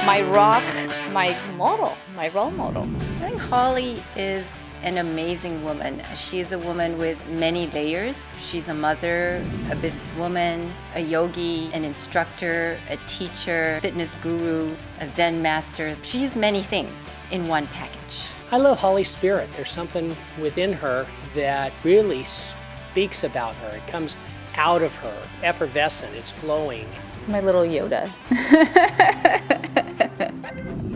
my rock, my model, my role model. I think Holly is an amazing woman. She's a woman with many layers. She's a mother, a businesswoman, a yogi, an instructor, a teacher, fitness guru, a Zen master. She's many things in one package. I love Holly's spirit. There's something within her that really speaks about her. It comes out of her, effervescent, it's flowing. My little Yoda.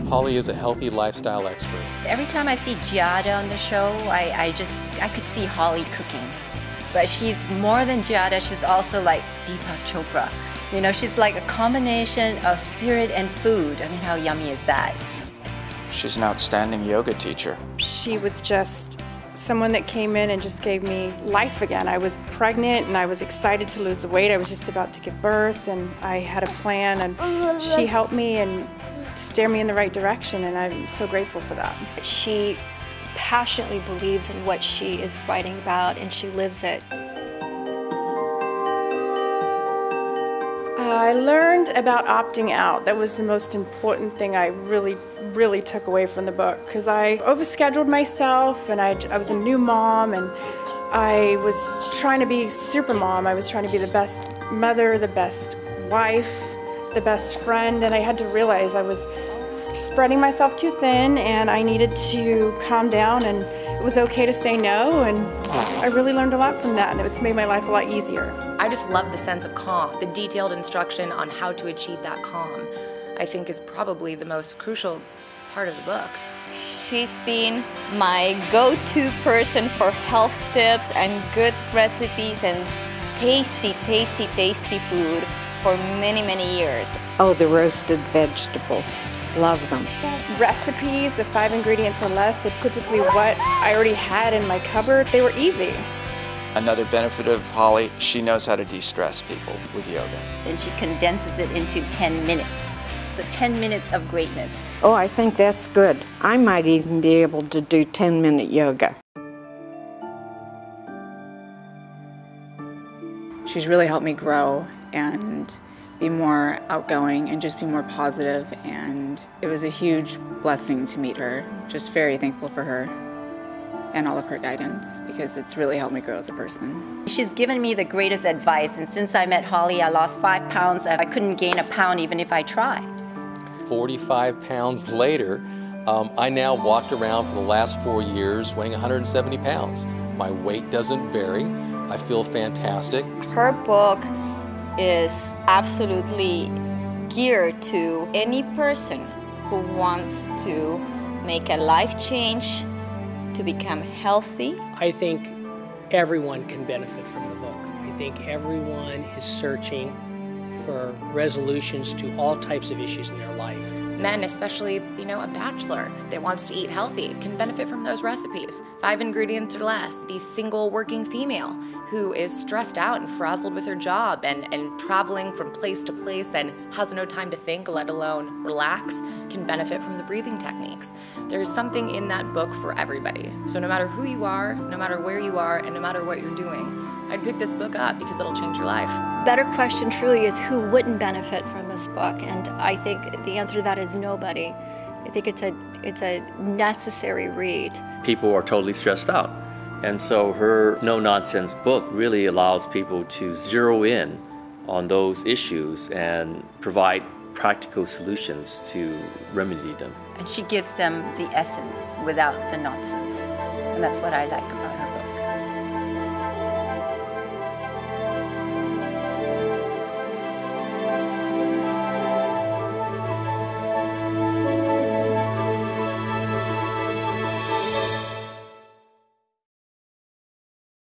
Holly is a healthy lifestyle expert. Every time I see Giada on the show, I could see Holly cooking. But she's more than Giada, she's also like Deepak Chopra. You know, she's like a combination of spirit and food. I mean, how yummy is that? She's an outstanding yoga teacher. She was just someone that came in and just gave me life again. I was pregnant and I was excited to lose the weight. I was just about to give birth and I had a plan, and she helped me and steer me in the right direction, and I'm so grateful for that. She passionately believes in what she is writing about, and she lives it. I learned about opting out. That was the most important thing I really took away from the book, because I overscheduled myself, and I was a new mom, and I was trying to be super mom. I was trying to be the best mother, the best wife, the best friend, and I had to realize I was spreading myself too thin and I needed to calm down, and it was okay to say no, and I really learned a lot from that, and it's made my life a lot easier. I just love the sense of calm. The detailed instruction on how to achieve that calm, I think, is probably the most crucial part of the book. She's been my go-to person for health tips and good recipes and tasty, tasty, tasty food for many, many years. Oh, the roasted vegetables. Love them. Recipes of 5 ingredients or less are typically what I already had in my cupboard. They were easy. Another benefit of Holly, she knows how to de-stress people with yoga. And she condenses it into 10 minutes. So 10 minutes of greatness. Oh, I think that's good. I might even be able to do 10-minute yoga. She's really helped me grow and be more outgoing and just be more positive, and it was a huge blessing to meet her. Just very thankful for her and all of her guidance, because it's really helped me grow as a person. She's given me the greatest advice, and since I met Holly, I lost 5 pounds. I couldn't gain a pound even if I tried. 45 pounds later, I now walked around for the last 4 years weighing 170 pounds. My weight doesn't vary. I feel fantastic. Her book is absolutely geared to any person who wants to make a life change, to become healthy. I think everyone can benefit from the book. I think everyone is searching for resolutions to all types of issues in their life. Men, especially, you know, a bachelor that wants to eat healthy, can benefit from those recipes. 5 ingredients or less. The single working female who is stressed out and frazzled with her job and traveling from place to place and has no time to think, let alone relax, can benefit from the breathing techniques. There's something in that book for everybody. So no matter who you are, no matter where you are, and no matter what you're doing, I'd pick this book up because it'll change your life. Better question truly is who wouldn't benefit from this book, and I think the answer to that is nobody. I think it's a necessary read. People are totally stressed out, and so her no-nonsense book really allows people to zero in on those issues and provide practical solutions to remedy them. And she gives them the essence without the nonsense, and that's what I like about her.